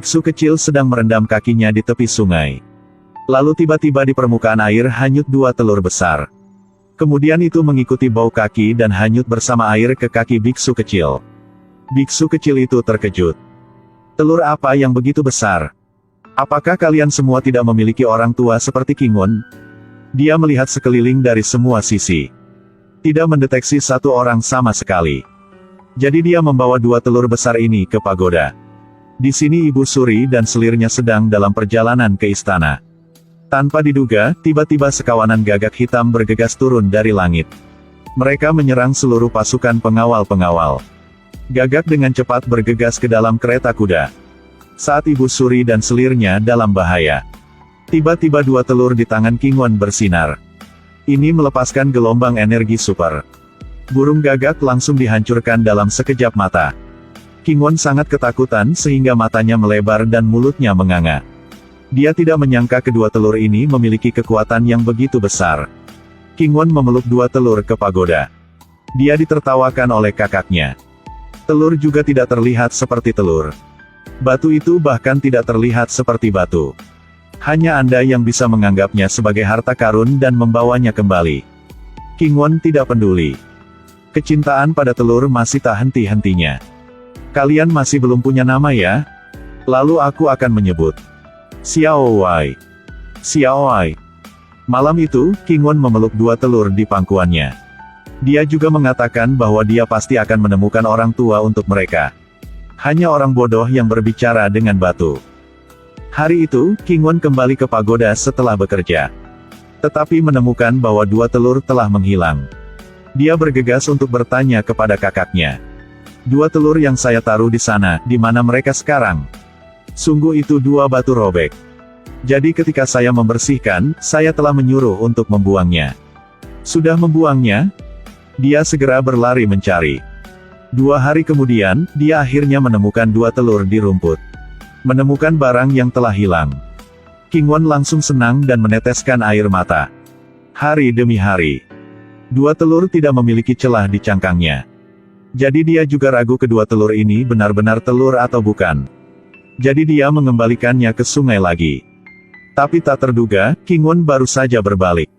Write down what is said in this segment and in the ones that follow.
Biksu kecil sedang merendam kakinya di tepi sungai. Lalu tiba-tiba di permukaan air hanyut 2 telur besar. Kemudian itu mengikuti bau kaki dan hanyut bersama air ke kaki biksu kecil. Biksu kecil itu terkejut. Telur apa yang begitu besar? Apakah kalian semua tidak memiliki orang tua seperti Kingun? Dia melihat sekeliling dari semua sisi. Tidak mendeteksi satu orang sama sekali. Jadi dia membawa 2 telur besar ini ke pagoda. Di sini Ibu Suri dan selirnya sedang dalam perjalanan ke istana. Tanpa diduga, tiba-tiba sekawanan gagak hitam bergegas turun dari langit. Mereka menyerang seluruh pasukan pengawal-pengawal. Gagak dengan cepat bergegas ke dalam kereta kuda. Saat Ibu Suri dan selirnya dalam bahaya, tiba-tiba 2 telur di tangan Kingun bersinar. Ini melepaskan gelombang energi super. Burung gagak langsung dihancurkan dalam sekejap mata. Kingun sangat ketakutan sehingga matanya melebar dan mulutnya menganga. Dia tidak menyangka kedua telur ini memiliki kekuatan yang begitu besar. Kingun memeluk 2 telur ke pagoda. Dia ditertawakan oleh kakaknya. Telur juga tidak terlihat seperti telur. Batu itu bahkan tidak terlihat seperti batu. Hanya Anda yang bisa menganggapnya sebagai harta karun dan membawanya kembali. Kingun tidak peduli. Kecintaan pada telur masih tak henti-hentinya. Kalian masih belum punya nama ya? Lalu aku akan menyebut Xiao Wei. Xiao Wei. Malam itu, Kingun memeluk 2 telur di pangkuannya. Dia juga mengatakan bahwa dia pasti akan menemukan orang tua untuk mereka. Hanya orang bodoh yang berbicara dengan batu. Hari itu, Kingun kembali ke pagoda setelah bekerja. Tetapi menemukan bahwa 2 telur telah menghilang. Dia bergegas untuk bertanya kepada kakaknya. 2 telur yang saya taruh di sana, di mana mereka sekarang? Sungguh itu 2 batu robek. Jadi ketika saya membersihkan, saya telah menyuruh untuk membuangnya. Sudah membuangnya? Dia segera berlari mencari. 2 hari kemudian, dia akhirnya menemukan 2 telur di rumput. Menemukan barang yang telah hilang. Kingun langsung senang dan meneteskan air mata. Hari demi hari. 2 telur tidak memiliki celah di cangkangnya. Jadi dia juga ragu kedua telur ini benar-benar telur atau bukan. Jadi dia mengembalikannya ke sungai lagi. Tapi tak terduga, Kingun baru saja berbalik.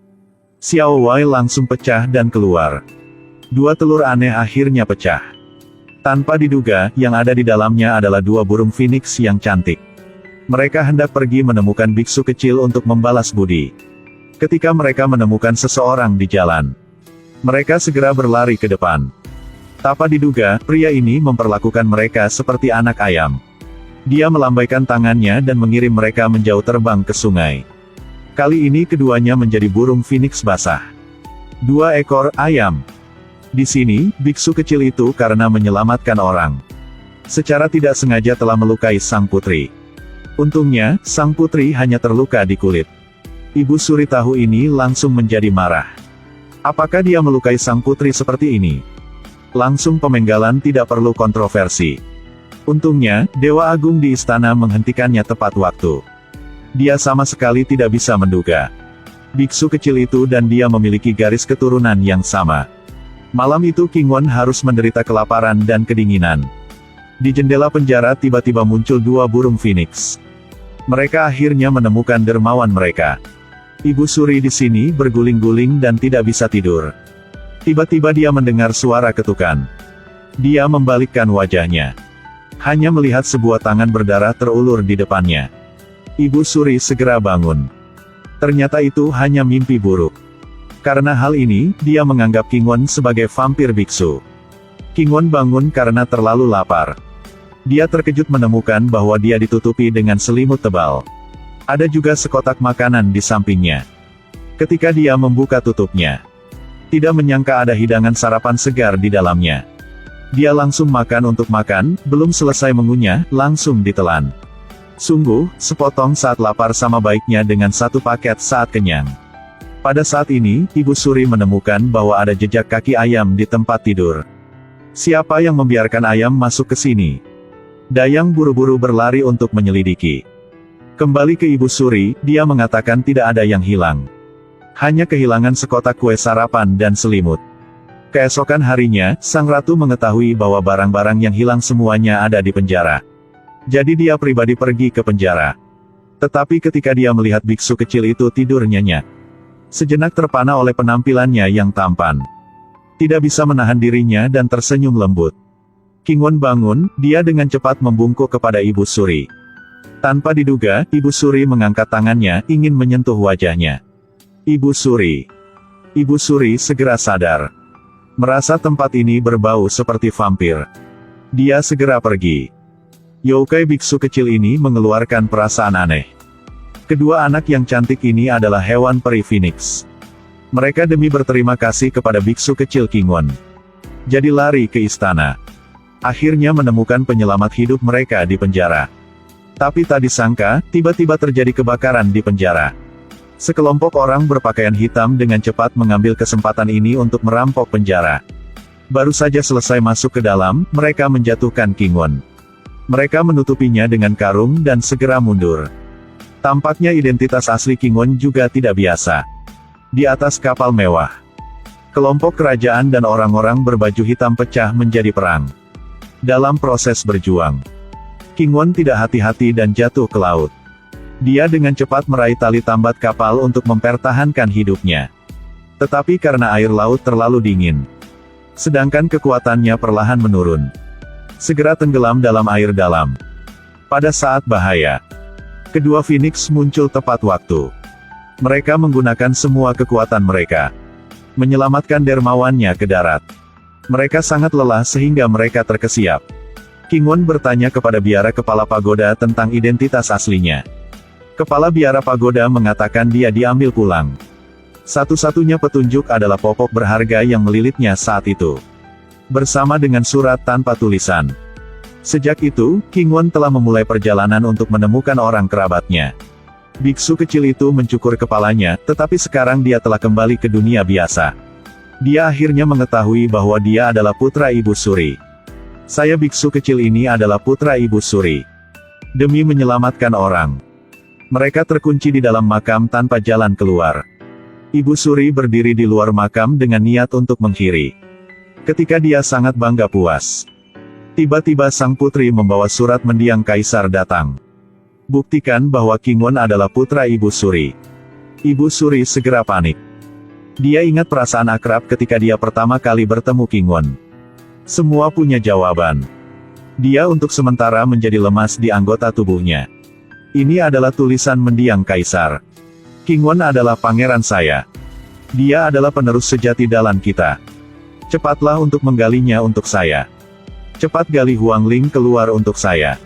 Xiao Wei langsung pecah dan keluar. 2 telur aneh akhirnya pecah. Tanpa diduga, yang ada di dalamnya adalah 2 burung phoenix yang cantik. Mereka hendak pergi menemukan biksu kecil untuk membalas budi. Ketika mereka menemukan seseorang di jalan, mereka segera berlari ke depan. Tanpa diduga, pria ini memperlakukan mereka seperti anak ayam. Dia melambaikan tangannya dan mengirim mereka menjauh terbang ke sungai. Kali ini keduanya menjadi burung phoenix basah. 2 ekor ayam. Di sini, biksu kecil itu karena menyelamatkan orang. Secara tidak sengaja telah melukai sang putri. Untungnya, sang putri hanya terluka di kulit. Ibu Suri tahu ini langsung menjadi marah. Apakah dia melukai sang putri seperti ini? Langsung pemenggalan tidak perlu kontroversi. Untungnya, Dewa Agung di istana menghentikannya tepat waktu. Dia sama sekali tidak bisa menduga. Biksu kecil itu dan dia memiliki garis keturunan yang sama. Malam itu Kingun harus menderita kelaparan dan kedinginan. Di jendela penjara tiba-tiba muncul 2 burung phoenix. Mereka akhirnya menemukan dermawan mereka. Ibu Suri di sini berguling-guling dan tidak bisa tidur. Tiba-tiba dia mendengar suara ketukan. Dia membalikkan wajahnya. Hanya melihat sebuah tangan berdarah terulur di depannya. Ibu Suri segera bangun. Ternyata itu hanya mimpi buruk. Karena hal ini, dia menganggap Kingun sebagai vampir biksu. Kingun bangun karena terlalu lapar. Dia terkejut menemukan bahwa dia ditutupi dengan selimut tebal. Ada juga sekotak makanan di sampingnya. Ketika dia membuka tutupnya, tidak menyangka ada hidangan sarapan segar di dalamnya. Dia langsung makan untuk makan, belum selesai mengunyah, langsung ditelan. Sungguh, sepotong saat lapar sama baiknya dengan 1 paket saat kenyang. Pada saat ini, Ibu Suri menemukan bahwa ada jejak kaki ayam di tempat tidur. Siapa yang membiarkan ayam masuk ke sini? Dayang buru-buru berlari untuk menyelidiki. Kembali ke Ibu Suri, dia mengatakan tidak ada yang hilang. Hanya kehilangan sekotak kue sarapan dan selimut. Keesokan harinya, sang ratu mengetahui bahwa barang-barang yang hilang semuanya ada di penjara. Jadi dia pribadi pergi ke penjara. Tetapi ketika dia melihat biksu kecil itu tidur nyenyak, sejenak terpana oleh penampilannya yang tampan. Tidak bisa menahan dirinya dan tersenyum lembut. Kingwon bangun, dia dengan cepat membungkuk kepada Ibu Suri. Tanpa diduga, Ibu Suri mengangkat tangannya, ingin menyentuh wajahnya. Ibu Suri. Ibu Suri segera sadar. Merasa tempat ini berbau seperti vampir. Dia segera pergi. Yokai biksu kecil ini mengeluarkan perasaan aneh. Kedua anak yang cantik ini adalah hewan peri Phoenix. Mereka demi berterima kasih kepada biksu kecil Kingwon, jadi lari ke istana. Akhirnya menemukan penyelamat hidup mereka di penjara. Tapi tak disangka, tiba-tiba terjadi kebakaran di penjara. Sekelompok orang berpakaian hitam dengan cepat mengambil kesempatan ini untuk merampok penjara. Baru saja selesai masuk ke dalam, mereka menjatuhkan Kingwon. Mereka menutupinya dengan karung dan segera mundur. Tampaknya identitas asli Kingwon juga tidak biasa. Di atas kapal mewah, kelompok kerajaan dan orang-orang berbaju hitam pecah menjadi perang. Dalam proses berjuang, Kingwon tidak hati-hati dan jatuh ke laut. Dia dengan cepat meraih tali tambat kapal untuk mempertahankan hidupnya. Tetapi karena air laut terlalu dingin, sedangkan kekuatannya perlahan menurun, segera tenggelam dalam air dalam. Pada saat bahaya, kedua Phoenix muncul tepat waktu. Mereka menggunakan semua kekuatan mereka, menyelamatkan dermawannya ke darat. Mereka sangat lelah sehingga mereka terkesiap. Kingwon bertanya kepada biara kepala pagoda tentang identitas aslinya. Kepala biara pagoda mengatakan dia diambil pulang. Satu-satunya petunjuk adalah popok berharga yang melilitnya saat itu, bersama dengan surat tanpa tulisan. Sejak itu, Kingwon telah memulai perjalanan untuk menemukan orang kerabatnya. Biksu kecil itu mencukur kepalanya, tetapi sekarang dia telah kembali ke dunia biasa. Dia akhirnya mengetahui bahwa dia adalah putra Ibu Suri. Saya biksu kecil ini adalah putra Ibu Suri. Demi menyelamatkan orang, mereka terkunci di dalam makam tanpa jalan keluar. Ibu Suri berdiri di luar makam dengan niat untuk menghiri. Ketika dia sangat bangga puas, tiba-tiba sang putri membawa surat mendiang kaisar datang. Buktikan bahwa Kingwon adalah putra Ibu Suri. Ibu Suri segera panik. Dia ingat perasaan akrab ketika dia pertama kali bertemu Kingwon. Semua punya jawaban. Dia untuk sementara menjadi lemas di anggota tubuhnya. Ini adalah tulisan mendiang kaisar. Kingwon adalah pangeran saya. Dia adalah penerus sejati dalam kita. Cepatlah untuk menggalinya untuk saya. Cepat gali Huangling keluar untuk saya.